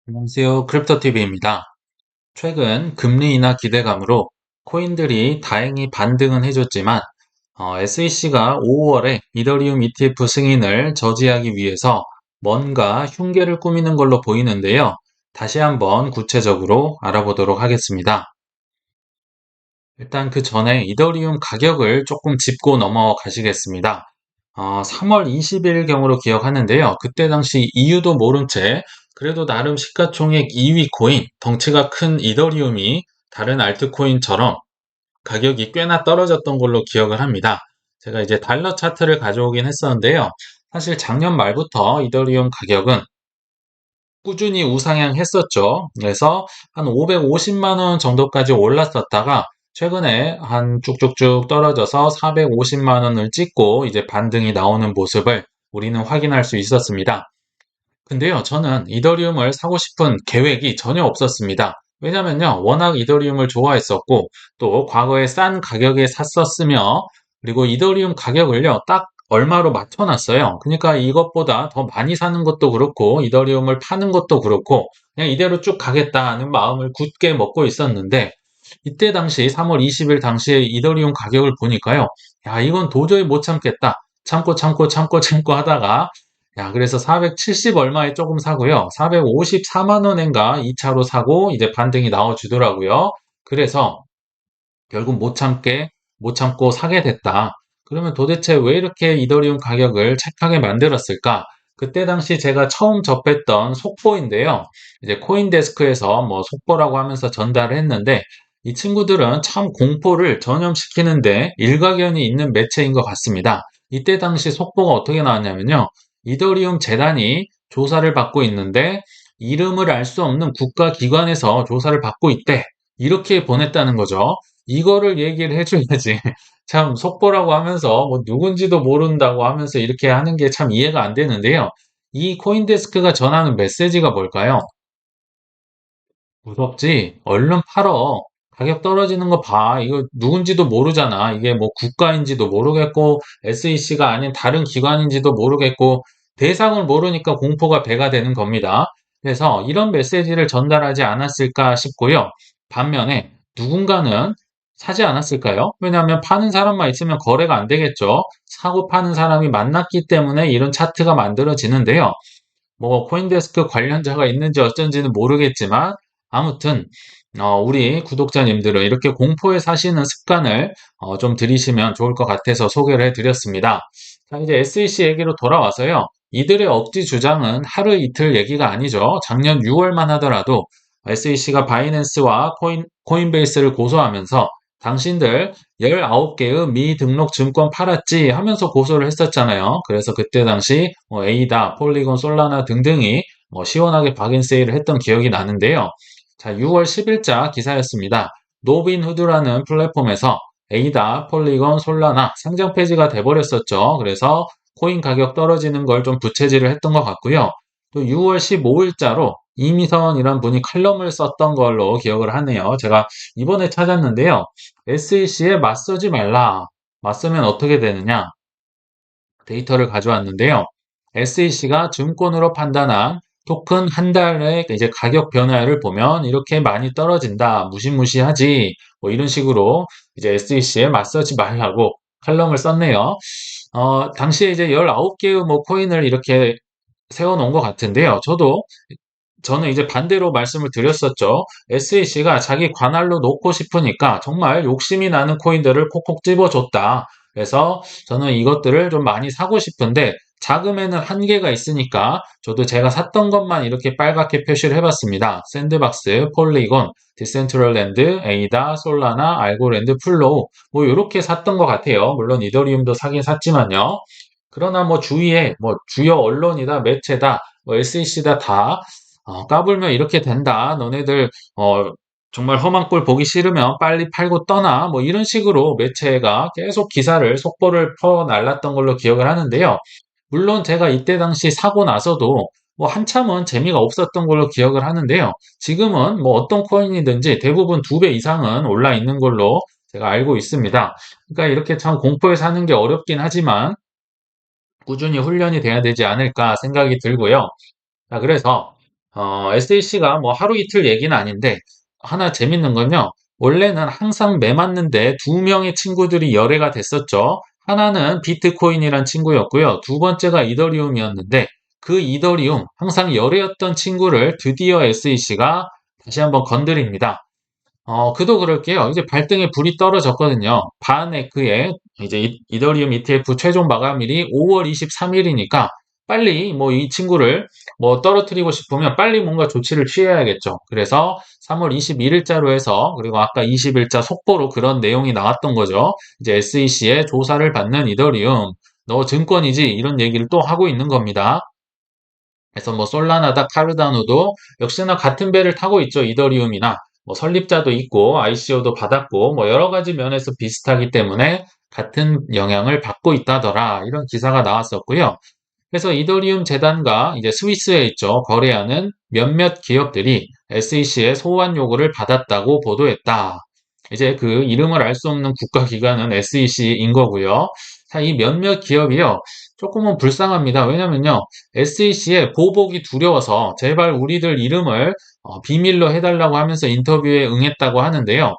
안녕하세요. 크립토TV입니다. 최근 금리 인하 기대감으로 코인들이 다행히 반등은 해줬지만 SEC가 5월에 이더리움 ETF 승인을 저지하기 위해서 뭔가 흉계를 꾸미는 걸로 보이는데요. 다시 한번 구체적으로 알아보도록 하겠습니다. 일단 그 전에 이더리움 가격을 조금 짚고 넘어가시겠습니다. 3월 20일 경으로 기억하는데요. 그때 당시 이유도 모른 채 그래도 나름 시가총액 2위 코인, 덩치가 큰 이더리움이 다른 알트코인처럼 가격이 꽤나 떨어졌던 걸로 기억을 합니다. 제가 이제 달러 차트를 가져오긴 했었는데요. 사실 작년 말부터 이더리움 가격은 꾸준히 우상향했었죠. 그래서 한 550만 원 정도까지 올랐었다가 최근에 한 쭉쭉쭉 떨어져서 450만 원을 찍고 이제 반등이 나오는 모습을 우리는 확인할 수 있었습니다. 근데요, 저는 이더리움을 사고 싶은 계획이 전혀 없었습니다. 왜냐면요, 워낙 이더리움을 좋아했었고, 또 과거에 싼 가격에 샀었으며, 그리고 이더리움 가격을요, 딱 얼마로 맞춰놨어요. 그러니까 이것보다 더 많이 사는 것도 그렇고, 이더리움을 파는 것도 그렇고, 그냥 이대로 쭉 가겠다는 마음을 굳게 먹고 있었는데, 이때 당시 3월 20일 당시에 이더리움 가격을 보니까요, 야, 이건 도저히 못 참겠다. 참고 하다가 그래서 470 얼마에 조금 사고요. 454만 원인가 2차로 사고 이제 반등이 나와주더라고요. 그래서 결국 못 참고 사게 됐다. 그러면 도대체 왜 이렇게 이더리움 가격을 착하게 만들었을까? 그때 당시 제가 처음 접했던 속보인데요. 이제 코인데스크에서 뭐 속보라고 하면서 전달을 했는데 이 친구들은 참 공포를 전염시키는데 일가견이 있는 매체인 것 같습니다. 이때 당시 속보가 어떻게 나왔냐면요. 이더리움 재단이 조사를 받고 있는데 이름을 알 수 없는 국가기관에서 조사를 받고 있대. 이렇게 보냈다는 거죠. 이거를 얘기를 해줘야지. 참 속보라고 하면서 뭐 누군지도 모른다고 하면서 이렇게 하는 게 참 이해가 안 되는데요. 이 코인데스크가 전하는 메시지가 뭘까요? 무섭지? 얼른 팔어. 가격 떨어지는 거 봐. 이거 누군지도 모르잖아. 이게 뭐 국가인지도 모르겠고, SEC가 아닌 다른 기관인지도 모르겠고, 대상을 모르니까 공포가 배가 되는 겁니다. 그래서 이런 메시지를 전달하지 않았을까 싶고요. 반면에 누군가는 사지 않았을까요? 왜냐하면 파는 사람만 있으면 거래가 안 되겠죠. 사고 파는 사람이 만났기 때문에 이런 차트가 만들어지는데요. 뭐 코인데스크 관련자가 있는지 어쩐지는 모르겠지만 아무튼 우리 구독자님들은 이렇게 공포에 사시는 습관을 좀 들이시면 좋을 것 같아서 소개를 해드렸습니다. 자, 이제 SEC 얘기로 돌아와서요. 이들의 억지 주장은 하루 이틀 얘기가 아니죠. 작년 6월만 하더라도 SEC가 바이낸스와 코인베이스를 고소하면서 당신들 19개의 미등록 증권 팔았지 하면서 고소를 했었잖아요. 그래서 그때 당시 에이다, 폴리곤, 솔라나 등등이 시원하게 박앤세일을 했던 기억이 나는데요. 자, 6월 10일자 기사였습니다. 노빈후드라는 플랫폼에서 에이다, 폴리곤, 솔라나 상장 폐지가 돼버렸었죠. 그래서 코인 가격 떨어지는 걸 좀 부채질을 했던 것 같고요. 또 6월 15일자로 이미선이란 분이 칼럼을 썼던 걸로 기억을 하네요. 제가 이번에 찾았는데요. SEC에 맞서지 말라. 맞서면 어떻게 되느냐? 데이터를 가져왔는데요. SEC가 증권으로 판단한 토큰 한 달의 이제 가격 변화를 보면 이렇게 많이 떨어진다. 무시무시하지. 뭐 이런 식으로 이제 SEC에 맞서지 말라고 칼럼을 썼네요. 당시에 이제 19개의 뭐 코인을 이렇게 세워놓은 것 같은데요. 저는 이제 반대로 말씀을 드렸었죠. SEC가 자기 관할로 놓고 싶으니까 정말 욕심이 나는 코인들을 콕콕 집어줬다. 그래서 저는 이것들을 좀 많이 사고 싶은데 자금에는 한계가 있으니까 저도 제가 샀던 것만 이렇게 빨갛게 표시를 해봤습니다. 샌드박스, 폴리곤, 디센트럴랜드, 에이다, 솔라나, 알고랜드, 플로우 뭐 이렇게 샀던 것 같아요. 물론 이더리움도 사긴 샀지만요. 그러나 뭐 주위에 뭐 주요 언론이다, 매체다, 뭐 SEC다 다 까불면 이렇게 된다. 너네들 정말 험한 꼴 보기 싫으면 빨리 팔고 떠나. 뭐 이런 식으로 매체가 계속 기사를 속보를 퍼날랐던 걸로 기억을 하는데요. 물론 제가 이때 당시 사고 나서도 뭐 한참은 재미가 없었던 걸로 기억을 하는데요. 지금은 뭐 어떤 코인이든지 대부분 2배 이상은 올라 있는 걸로 제가 알고 있습니다. 그러니까 이렇게 참 공포에 사는 게 어렵긴 하지만 꾸준히 훈련이 돼야 되지 않을까 생각이 들고요. 자, 그래서 SEC가 뭐 하루 이틀 얘기는 아닌데, 하나 재밌는 건요. 원래는 항상 매 맞는데 두 명의 친구들이 열애가 됐었죠. 하나는 비트코인이란 친구였고요. 두 번째가 이더리움이었는데, 그 이더리움, 항상 열애였던 친구를 드디어 SEC가 다시 한번 건드립니다. 그도 그럴게요. 이제 발등에 불이 떨어졌거든요. 바네크의 이제 이더리움 ETF 최종 마감일이 5월 23일이니까 빨리 뭐 이 친구를 뭐 떨어뜨리고 싶으면 빨리 뭔가 조치를 취해야겠죠. 그래서 3월 21일자로 해서 그리고 아까 20일자 속보로 그런 내용이 나왔던 거죠. 이제 SEC의 조사를 받는 이더리움, 너 증권이지? 이런 얘기를 또 하고 있는 겁니다. 그래서 뭐 솔라나다, 카르다노도 역시나 같은 배를 타고 있죠. 이더리움이나 뭐 설립자도 있고 ICO도 받았고 뭐 여러 가지 면에서 비슷하기 때문에 같은 영향을 받고 있다더라. 이런 기사가 나왔었고요. 그래서 이더리움 재단과 이제 스위스에 있죠. 거래하는 몇몇 기업들이 SEC의 소환 요구를 받았다고 보도했다. 이제 그 이름을 알 수 없는 국가기관은 SEC인 거고요. 자, 이 몇몇 기업이요. 조금은 불쌍합니다. 왜냐면요. SEC의 보복이 두려워서 제발 우리들 이름을 비밀로 해달라고 하면서 인터뷰에 응했다고 하는데요.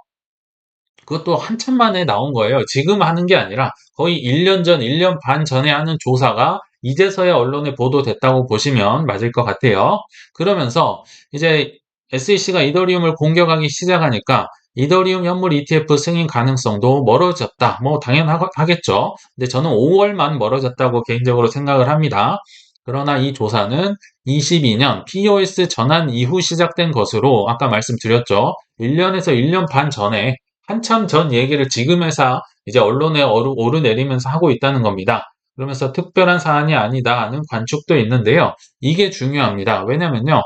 그것도 한참 만에 나온 거예요. 지금 하는 게 아니라 거의 1년 전, 1년 반 전에 하는 조사가 이제서야 언론에 보도됐다고 보시면 맞을 것 같아요. 그러면서 이제 SEC가 이더리움을 공격하기 시작하니까 이더리움 현물 ETF 승인 가능성도 멀어졌다. 뭐 당연하겠죠. 근데 저는 5월만 멀어졌다고 개인적으로 생각을 합니다. 그러나 이 조사는 22년 POS 전환 이후 시작된 것으로 아까 말씀드렸죠. 1년에서 1년 반 전에 한참 전 얘기를 지금 회사 이제 언론에 오르내리면서 하고 있다는 겁니다. 그러면서 특별한 사안이 아니다는 관측도 있는데요. 이게 중요합니다. 왜냐면요.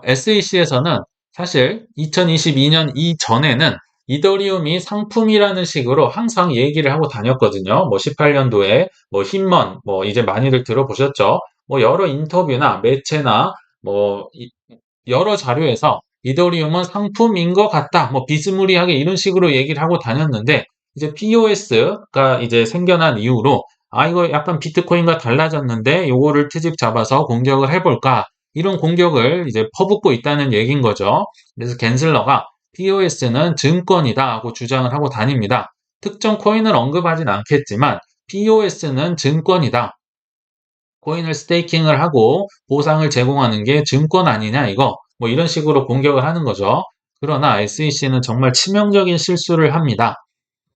SEC에서는 사실 2022년 이전에는 이더리움이 상품이라는 식으로 항상 얘기를 하고 다녔거든요. 뭐 18년도에 뭐 흰먼 뭐 이제 많이들 들어보셨죠? 뭐 여러 인터뷰나 매체나 뭐 여러 자료에서 이더리움은 상품인 것 같다. 뭐 비스무리하게 이런 식으로 얘기를 하고 다녔는데 이제 POS가 이제 생겨난 이후로 이거 약간 비트코인과 달라졌는데 요거를 트집 잡아서 공격을 해볼까 이런 공격을 이제 퍼붓고 있다는 얘기인 거죠. 그래서 겐슬러가 POS는 증권이다 하고 주장을 하고 다닙니다. 특정 코인을 언급하진 않겠지만 POS는 증권이다. 코인을 스테이킹을 하고 보상을 제공하는 게 증권 아니냐 이거 뭐 이런 식으로 공격을 하는 거죠. 그러나 SEC는 정말 치명적인 실수를 합니다.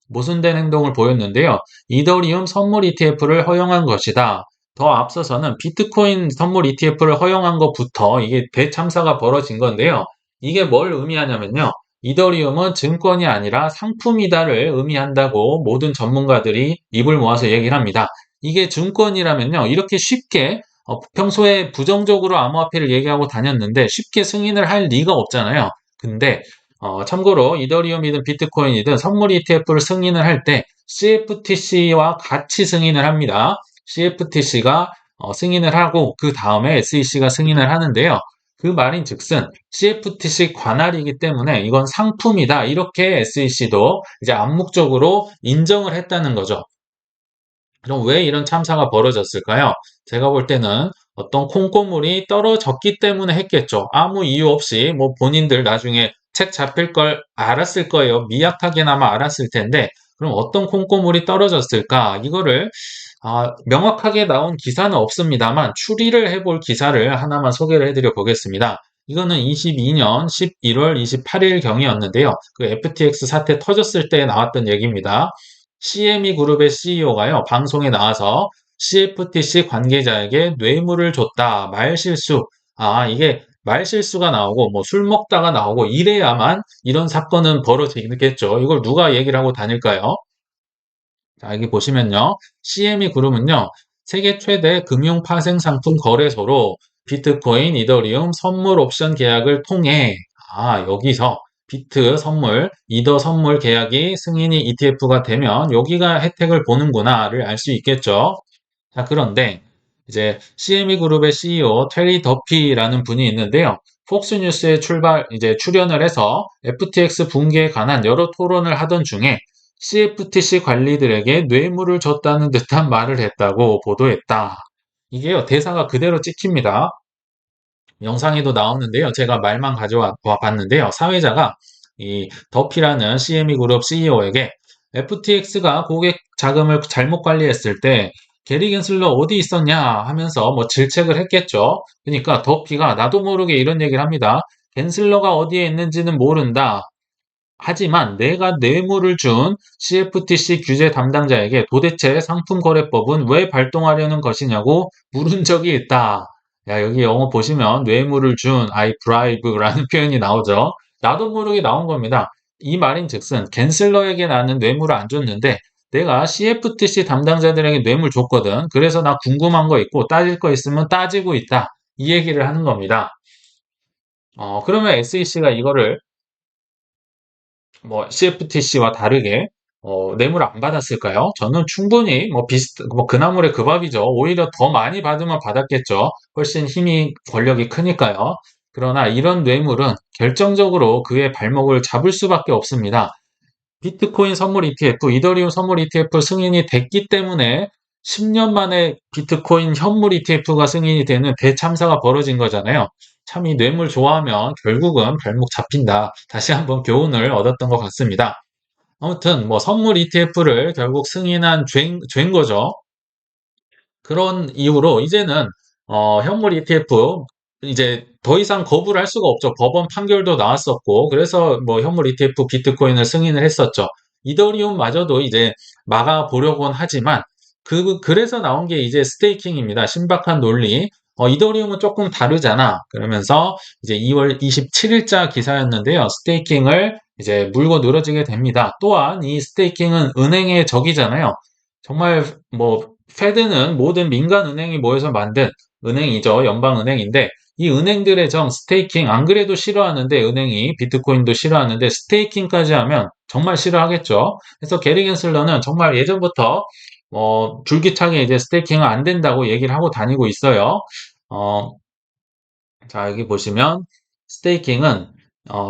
모순된 행동을 보였는데요. 이더리움 선물 ETF를 허용한 것이다. 더 앞서서는 비트코인 선물 ETF를 허용한 것부터 이게 대참사가 벌어진 건데요. 이게 뭘 의미하냐면요. 이더리움은 증권이 아니라 상품이다를 의미한다고 모든 전문가들이 입을 모아서 얘기를 합니다. 이게 증권이라면요. 이렇게 쉽게 평소에 부정적으로 암호화폐를 얘기하고 다녔는데 쉽게 승인을 할 리가 없잖아요. 근데 참고로 이더리움이든 비트코인이든 선물 ETF를 승인을 할 때 CFTC와 같이 승인을 합니다. CFTC가 승인을 하고 그 다음에 SEC가 승인을 하는데요. 그 말인즉슨 CFTC 관할이기 때문에 이건 상품이다. 이렇게 SEC도 이제 암묵적으로 인정을 했다는 거죠. 그럼 왜 이런 참사가 벌어졌을까요? 제가 볼 때는 어떤 콩고물이 떨어졌기 때문에 했겠죠. 아무 이유 없이 뭐 본인들 나중에 책 잡힐 걸 알았을 거예요. 미약하게나마 알았을 텐데 그럼 어떤 콩고물이 떨어졌을까? 이거를 명확하게 나온 기사는 없습니다만 추리를 해볼 기사를 하나만 소개를 해드려 보겠습니다. 이거는 22년 11월 28일 경이었는데요. 그 FTX 사태 터졌을 때 나왔던 얘기입니다. CME 그룹의 CEO가요, 방송에 나와서 CFTC 관계자에게 뇌물을 줬다, 말실수. 이게 말실수가 나오고, 뭐 술 먹다가 나오고, 이래야만 이런 사건은 벌어지겠죠. 이걸 누가 얘기를 하고 다닐까요? 자, 여기 보시면요. CME 그룹은요, 세계 최대 금융 파생 상품 거래소로 비트코인, 이더리움 선물 옵션 계약을 통해, 여기서 비트 선물, 이더 선물 계약이 승인이 ETF가 되면 여기가 혜택을 보는구나를 알 수 있겠죠. 자, 그런데 이제 CME 그룹의 CEO 테리 더피라는 분이 있는데요. 폭스뉴스에 이제 출연을 해서 FTX 붕괴에 관한 여러 토론을 하던 중에 CFTC 관리들에게 뇌물을 줬다는 듯한 말을 했다고 보도했다. 이게요, 대사가 그대로 찍힙니다. 영상에도 나오는데요. 제가 말만 가져와 봤는데요. 사회자가 이 더피라는 CME 그룹 CEO에게 FTX가 고객 자금을 잘못 관리했을 때 게리 겐슬러 어디 있었냐 하면서 뭐 질책을 했겠죠. 그러니까 더피가 나도 모르게 이런 얘기를 합니다. 겐슬러가 어디에 있는지는 모른다. 하지만 내가 뇌물을 준 CFTC 규제 담당자에게 도대체 상품거래법은 왜 발동하려는 것이냐고 물은 적이 있다. 야, 여기 영어 보시면 뇌물을 준 I bribe라는 표현이 나오죠. 나도 모르게 나온 겁니다. 이 말인즉슨 갠슬러에게 나는 뇌물을 안 줬는데 내가 CFTC 담당자들에게 뇌물 줬거든. 그래서 나 궁금한 거 있고 따질 거 있으면 따지고 있다. 이 얘기를 하는 겁니다. 그러면 SEC가 이거를 뭐 CFTC와 다르게 뇌물 안 받았을까요? 저는 충분히 뭐 그나물의 그 밥이죠. 오히려 더 많이 받으면 받았겠죠. 훨씬 힘이 권력이 크니까요. 그러나 이런 뇌물은 결정적으로 그의 발목을 잡을 수밖에 없습니다. 비트코인 선물 ETF, 이더리움 선물 ETF 승인이 됐기 때문에 10년 만에 비트코인 현물 ETF가 승인이 되는 대참사가 벌어진 거잖아요. 참 이 뇌물 좋아하면 결국은 발목 잡힌다. 다시 한번 교훈을 얻었던 것 같습니다. 아무튼 뭐 선물 ETF를 결국 승인한 죄인 거죠. 그런 이유로 이제는 현물 ETF 이제 더 이상 거부를 할 수가 없죠. 법원 판결도 나왔었고 그래서 뭐 현물 ETF 비트코인을 승인을 했었죠. 이더리움마저도 이제 막아보려고는 하지만 그래서 나온 게 이제 스테이킹입니다. 신박한 논리. 이더리움은 조금 다르잖아. 그러면서 이제 2월 27일자 기사였는데요. 스테이킹을 이제 물고 늘어지게 됩니다. 또한 이 스테이킹은 은행의 적이잖아요. 정말 뭐 페드는 모든 민간 은행이 모여서 만든 은행이죠. 연방은행인데 이 은행들의 정 스테이킹 안 그래도 싫어하는데 은행이 비트코인도 싫어하는데 스테이킹까지 하면 정말 싫어하겠죠. 그래서 게리 겐슬러는 정말 예전부터 줄기차게 이제 스테이킹은 안 된다고 얘기를 하고 다니고 있어요. 어, 자, 여기 보시면 스테이킹은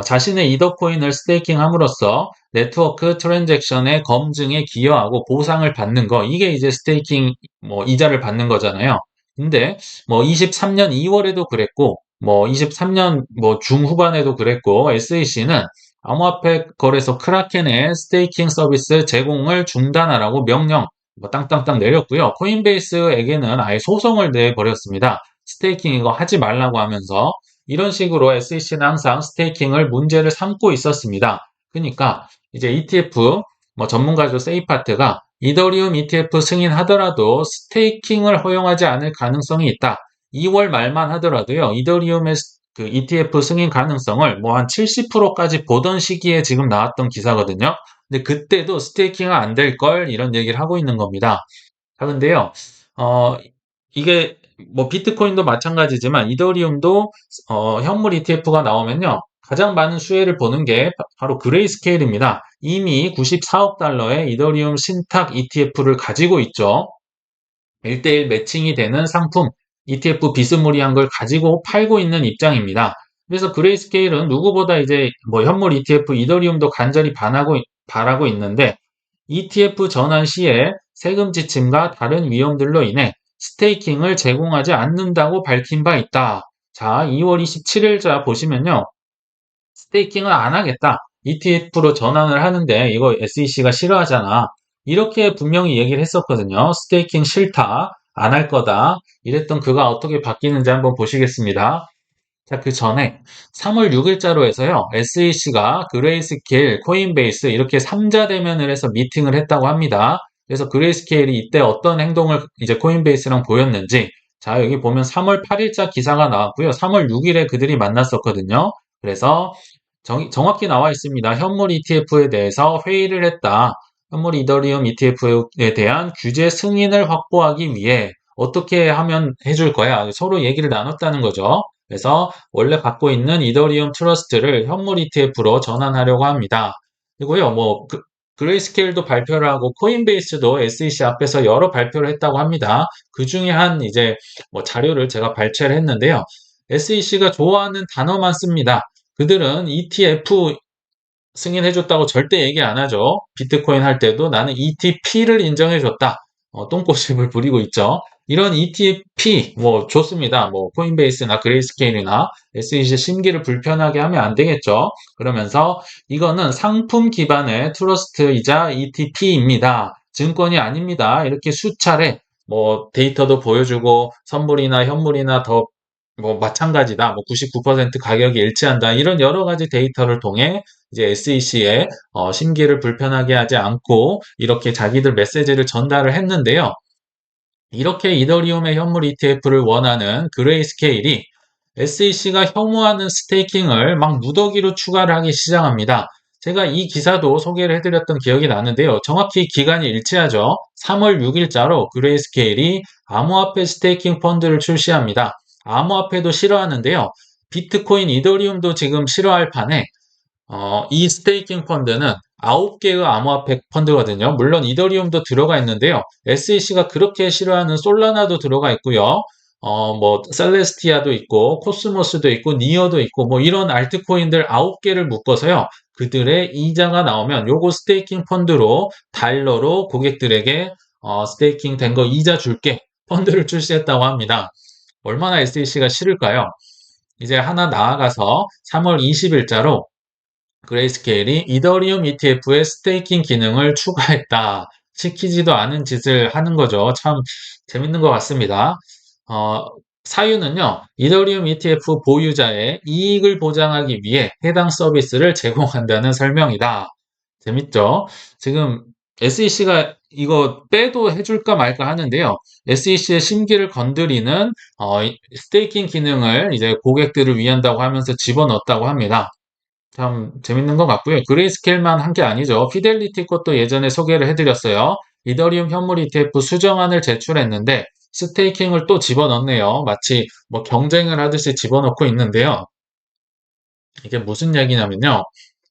자신의 이더코인을 스테이킹함으로써 네트워크 트랜잭션의 검증에 기여하고 보상을 받는 거 이게 이제 스테이킹 뭐 이자를 받는 거잖아요. 근데 뭐 23년 2월에도 그랬고 뭐 23년 뭐 중후반에도 그랬고 SEC는 암호화폐 거래소 크라켄의 스테이킹 서비스 제공을 중단하라고 명령 뭐 땅땅땅 내렸고요. 코인베이스에게는 아예 소송을 내버렸습니다. 스테이킹 이거 하지 말라고 하면서 이런 식으로 SEC는 항상 스테이킹을 문제를 삼고 있었습니다. 그러니까 이제 ETF 뭐 전문가죠 세이파트가 이더리움 ETF 승인하더라도 스테이킹을 허용하지 않을 가능성이 있다. 2월 말만 하더라도요. 이더리움의 그 ETF 승인 가능성을 뭐 한 70%까지 보던 시기에 지금 나왔던 기사거든요. 근데 그때도 스테이킹은 안 될 걸 이런 얘기를 하고 있는 겁니다. 자, 근데요. 어, 이게 뭐 비트코인도 마찬가지지만 이더리움도 현물 ETF가 나오면요. 가장 많은 수혜를 보는 게 바로 그레이스케일입니다. 이미 94억 달러의 이더리움 신탁 ETF를 가지고 있죠. 1대1 매칭이 되는 상품, ETF 비스무리한 걸 가지고 팔고 있는 입장입니다. 그래서 그레이스케일은 누구보다 이제 뭐 현물 ETF 이더리움도 간절히 바라고 있는데 ETF 전환 시에 세금 지침과 다른 위험들로 인해 스테이킹을 제공하지 않는다고 밝힌 바 있다. 자, 2월 27일자 보시면요. 스테이킹을 안 하겠다. ETF로 전환을 하는데 이거 SEC가 싫어하잖아. 이렇게 분명히 얘기를 했었거든요. 스테이킹 싫다. 안 할 거다. 이랬던 그가 어떻게 바뀌는지 한번 보시겠습니다. 자, 그 전에 3월 6일자로 해서요. SEC가 그레이스케일, 코인베이스 이렇게 3자 대면을 해서 미팅을 했다고 합니다. 그래서 그레이스케일이 이때 어떤 행동을 이제 코인베이스랑 보였는지 자, 여기 보면 3월 8일자 기사가 나왔고요. 3월 6일에 그들이 만났었거든요. 그래서 정확히 나와 있습니다. 현물 ETF에 대해서 회의를 했다. 현물 이더리움 ETF에 대한 규제 승인을 확보하기 위해 어떻게 하면 해줄 거야? 서로 얘기를 나눴다는 거죠. 그래서 원래 갖고 있는 이더리움 트러스트를 현물 ETF로 전환하려고 합니다. 그리고요, 뭐 그레이스케일도 발표를 하고 코인베이스도 SEC 앞에서 여러 발표를 했다고 합니다. 그 중에 한 이제 뭐 자료를 제가 발췌를 했는데요. SEC가 좋아하는 단어만 씁니다. 그들은 ETF 승인해줬다고 절대 얘기 안 하죠. 비트코인 할 때도 나는 ETP를 인정해줬다. 똥꼬집을 부리고 있죠. 이런 ETP 뭐 좋습니다. 뭐 코인베이스나 그레이스케일이나 SEC 심기를 불편하게 하면 안 되겠죠. 그러면서 이거는 상품 기반의 트러스트이자 ETP입니다. 증권이 아닙니다. 이렇게 수차례 뭐 데이터도 보여주고 선물이나 현물이나 더 뭐 마찬가지다. 뭐 99% 가격이 일치한다. 이런 여러 가지 데이터를 통해 이제 SEC에 심기를 불편하게 하지 않고 이렇게 자기들 메시지를 전달을 했는데요. 이렇게 이더리움의 현물 ETF를 원하는 그레이스케일이 SEC가 혐오하는 스테이킹을 막 무더기로 추가를 하기 시작합니다. 제가 이 기사도 소개를 해드렸던 기억이 나는데요. 정확히 기간이 일치하죠. 3월 6일자로 그레이스케일이 암호화폐 스테이킹 펀드를 출시합니다. 암호화폐도 싫어하는데요. 비트코인, 이더리움도 지금 싫어할 판에 이 스테이킹 펀드는 9개의 암호화폐 펀드거든요. 물론 이더리움도 들어가 있는데요. SEC가 그렇게 싫어하는 솔라나도 들어가 있고요. 뭐 셀레스티아도 있고 코스모스도 있고 니어도 있고 뭐 이런 알트코인들 9개를 묶어서요. 그들의 이자가 나오면 요거 스테이킹 펀드로 달러로 고객들에게 스테이킹 된 거 이자 줄게 펀드를 출시했다고 합니다. 얼마나 SEC가 싫을까요? 이제 하나 나아가서 3월 20일자로 그레이스케일이 이더리움 ETF에 스테이킹 기능을 추가했다. 시키지도 않은 짓을 하는 거죠. 참 재밌는 것 같습니다. 어, 사유는요, 이더리움 ETF 보유자의 이익을 보장하기 위해 해당 서비스를 제공한다는 설명이다. 재밌죠? 지금 SEC가 이거 빼도 해줄까 말까 하는데요. SEC의 심기를 건드리는 스테이킹 기능을 이제 고객들을 위한다고 하면서 집어넣었다고 합니다. 참 재밌는 것 같고요. 그레이스케일만 한 게 아니죠. 피델리티 것도 예전에 소개를 해드렸어요. 이더리움 현물 ETF 수정안을 제출했는데 스테이킹을 또 집어넣네요. 마치 뭐 경쟁을 하듯이 집어넣고 있는데요. 이게 무슨 얘기냐면요.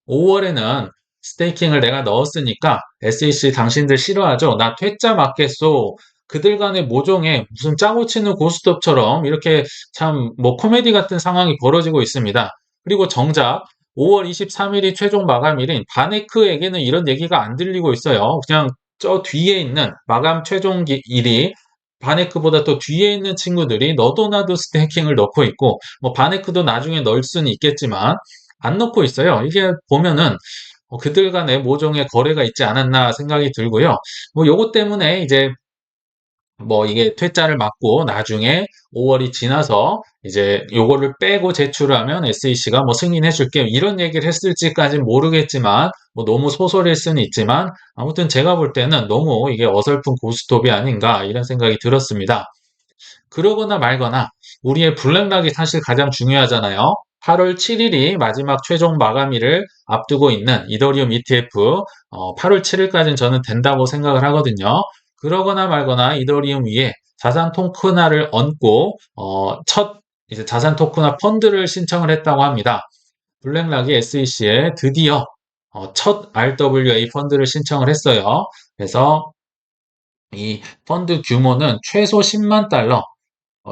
5월에는 스테이킹을 내가 넣었으니까 SEC 당신들 싫어하죠? 나 퇴짜 맞겠소. 그들 간의 모종에 무슨 짜고 치는 고스톱처럼 이렇게 참 뭐 코미디 같은 상황이 벌어지고 있습니다. 그리고 정작 5월 23일이 최종 마감일인 바네크에게는 이런 얘기가 안 들리고 있어요. 그냥 저 뒤에 있는 마감 최종 일이 바네크보다 또 뒤에 있는 친구들이 너도 나도 스테이킹을 넣고 있고 뭐 바네크도 나중에 넣을 수는 있겠지만 안 넣고 있어요. 이게 보면은 그들 간의 모종의 거래가 있지 않았나 생각이 들고요. 뭐 요것 때문에 이제 뭐 이게 퇴짜를 맞고 나중에 5월이 지나서 이제 요거를 빼고 제출을 하면 SEC가 뭐 승인해 줄게 이런 얘기를 했을지까지는 모르겠지만 뭐 너무 소설일 수는 있지만 아무튼 제가 볼 때는 너무 이게 어설픈 고스톱이 아닌가 이런 생각이 들었습니다. 그러거나 말거나 우리의 블랙락이 사실 가장 중요하잖아요. 8월 7일이 마지막 최종 마감일을 앞두고 있는 이더리움 ETF 8월 7일까지는 저는 된다고 생각을 하거든요. 그러거나 말거나 이더리움 위에 자산 토큰화를 얹고 첫 이제 자산 토큰화 펀드를 신청을 했다고 합니다. 블랙락이 SEC에 드디어 첫 RWA 펀드를 신청을 했어요. 그래서 이 펀드 규모는 최소 10만 달러,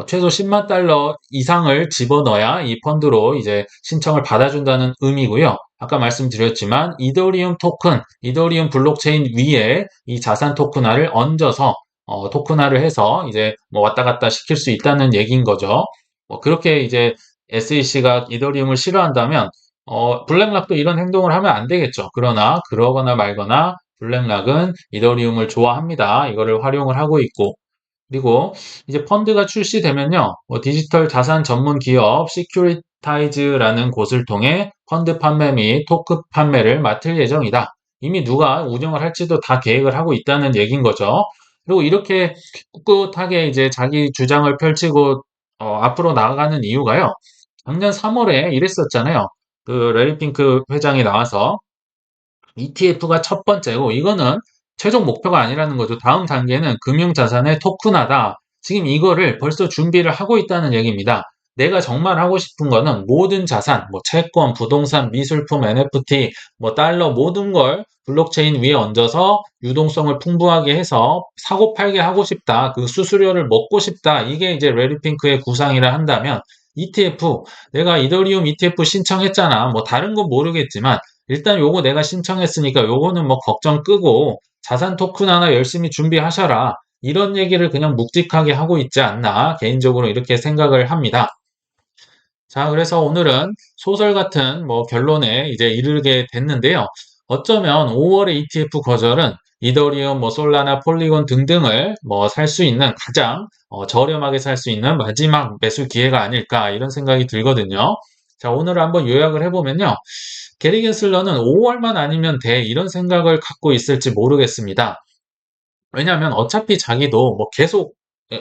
최소 10만 달러 이상을 집어넣어야 이 펀드로 이제 신청을 받아준다는 의미고요. 아까 말씀드렸지만 이더리움 토큰, 이더리움 블록체인 위에 이 자산 토큰화를 얹어서 토큰화를 해서 이제 뭐 왔다 갔다 시킬 수 있다는 얘기인 거죠. 그렇게 이제 SEC가 이더리움을 싫어한다면 블랙락도 이런 행동을 하면 안 되겠죠. 그러나 그러거나 말거나 블랙락은 이더리움을 좋아합니다. 이거를 활용을 하고 있고 그리고 이제 펀드가 출시되면요, 뭐 디지털 자산 전문 기업 시큐리타이즈라는 곳을 통해 펀드 판매 및 토크 판매를 맡을 예정이다. 이미 누가 운영을 할지도 다 계획을 하고 있다는 얘기인 거죠. 그리고 이렇게 꿋꿋하게 이제 자기 주장을 펼치고 앞으로 나아가는 이유가요. 작년 3월에 이랬었잖아요. 그 레리 핑크 회장이 나와서 ETF가 첫 번째고 이거는 최종 목표가 아니라는 거죠. 다음 단계는 금융자산의 토큰화다. 지금 이거를 벌써 준비를 하고 있다는 얘기입니다. 내가 정말 하고 싶은 거는 모든 자산, 뭐 채권, 부동산, 미술품, NFT, 뭐 달러 모든 걸 블록체인 위에 얹어서 유동성을 풍부하게 해서 사고 팔게 하고 싶다. 그 수수료를 먹고 싶다. 이게 이제 레리핑크의 구상이라 한다면 ETF, 내가 이더리움 ETF 신청했잖아. 뭐 다른 건 모르겠지만 일단 요거 내가 신청했으니까 요거는 뭐 걱정 끄고 자산 토큰 하나 열심히 준비하셔라. 이런 얘기를 그냥 묵직하게 하고 있지 않나 개인적으로 이렇게 생각을 합니다. 자, 그래서 오늘은 소설 같은 뭐 결론에 이제 이르게 됐는데요. 어쩌면 5월의 ETF 거절은 이더리움, 뭐 솔라나, 폴리곤 등등을 뭐 살 수 있는 가장 저렴하게 살 수 있는 마지막 매수 기회가 아닐까 이런 생각이 들거든요. 자, 오늘 한번 요약을 해보면요. 게리 겐슬러는 5월만 아니면 돼 이런 생각을 갖고 있을지 모르겠습니다. 왜냐하면 어차피 자기도 뭐 계속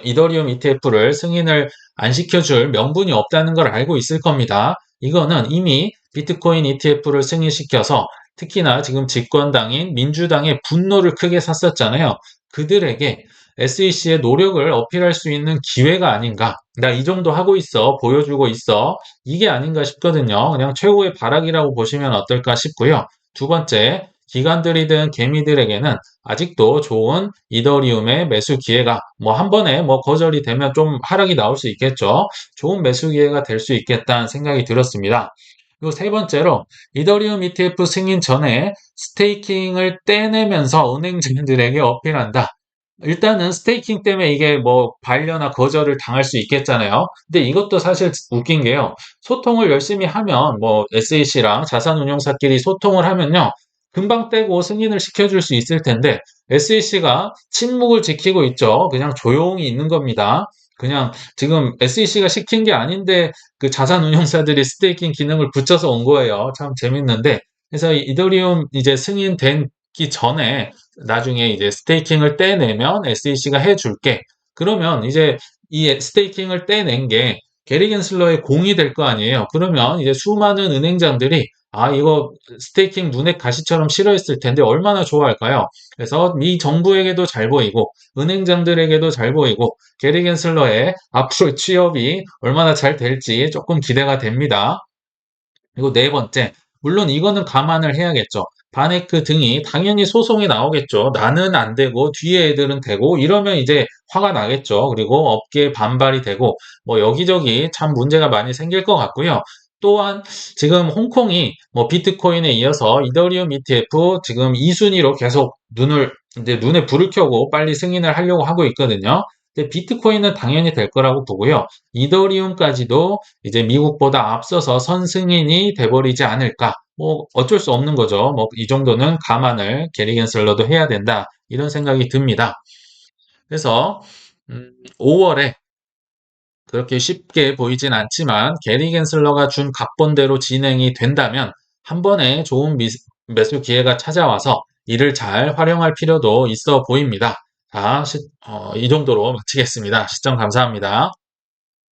이더리움 ETF를 승인을 안 시켜줄 명분이 없다는 걸 알고 있을 겁니다. 이거는 이미 비트코인 ETF를 승인시켜서 특히나 지금 집권당인 민주당의 분노를 크게 샀었잖아요. 그들에게 SEC의 노력을 어필할 수 있는 기회가 아닌가. 나 이 정도 하고 있어. 보여주고 있어. 이게 아닌가 싶거든요. 그냥 최고의 발악이라고 보시면 어떨까 싶고요. 두 번째, 기관들이든 개미들에게는 아직도 좋은 이더리움의 매수 기회가 뭐 한 번에 뭐 거절이 되면 좀 하락이 나올 수 있겠죠. 좋은 매수 기회가 될 수 있겠다는 생각이 들었습니다. 그리고 세 번째로 이더리움 ETF 승인 전에 스테이킹을 떼내면서 은행들에게 어필한다. 일단은 스테이킹 때문에 이게 뭐 반려나 거절을 당할 수 있겠잖아요. 근데 이것도 사실 웃긴 게요. 소통을 열심히 하면 뭐 SEC랑 자산운용사끼리 소통을 하면요. 금방 떼고 승인을 시켜줄 수 있을 텐데 SEC가 침묵을 지키고 있죠. 그냥 조용히 있는 겁니다. 그냥 지금 SEC가 시킨 게 아닌데 그 자산운용사들이 스테이킹 기능을 붙여서 온 거예요. 참 재밌는데. 그래서 이더리움 이제 승인되기 전에 나중에 이제 스테이킹을 떼내면 SEC가 해줄게. 그러면 이제 이 스테이킹을 떼낸 게 게리 겐슬러의 공이 될 거 아니에요. 그러면 이제 수많은 은행장들이 아, 이거 스테이킹 눈에 가시처럼 싫어했을 텐데 얼마나 좋아할까요? 그래서 미 정부에게도 잘 보이고 은행장들에게도 잘 보이고 게리 겐슬러의 앞으로 취업이 얼마나 잘 될지 조금 기대가 됩니다. 그리고 네 번째, 물론 이거는 감안을 해야겠죠. 바네크 등이 당연히 소송이 나오겠죠. 나는 안 되고 뒤에 애들은 되고 이러면 이제 화가 나겠죠. 그리고 업계에 반발이 되고 뭐 여기저기 참 문제가 많이 생길 것 같고요. 또한 지금 홍콩이 뭐 비트코인에 이어서 이더리움 ETF 지금 2순위로 계속 이제 눈에 불을 켜고 빨리 승인을 하려고 하고 있거든요. 근데 비트코인은 당연히 될 거라고 보고요. 이더리움까지도 이제 미국보다 앞서서 선승인이 돼버리지 않을까. 뭐 어쩔 수 없는 거죠. 뭐 이 정도는 감안을 게리 겐슬러도 해야 된다. 이런 생각이 듭니다. 그래서 5월에 그렇게 쉽게 보이진 않지만 게리 겐슬러가 준 각본대로 진행이 된다면 한 번에 좋은 매수 기회가 찾아와서 이를 잘 활용할 필요도 있어 보입니다. 자, 이 정도로 마치겠습니다. 시청 감사합니다.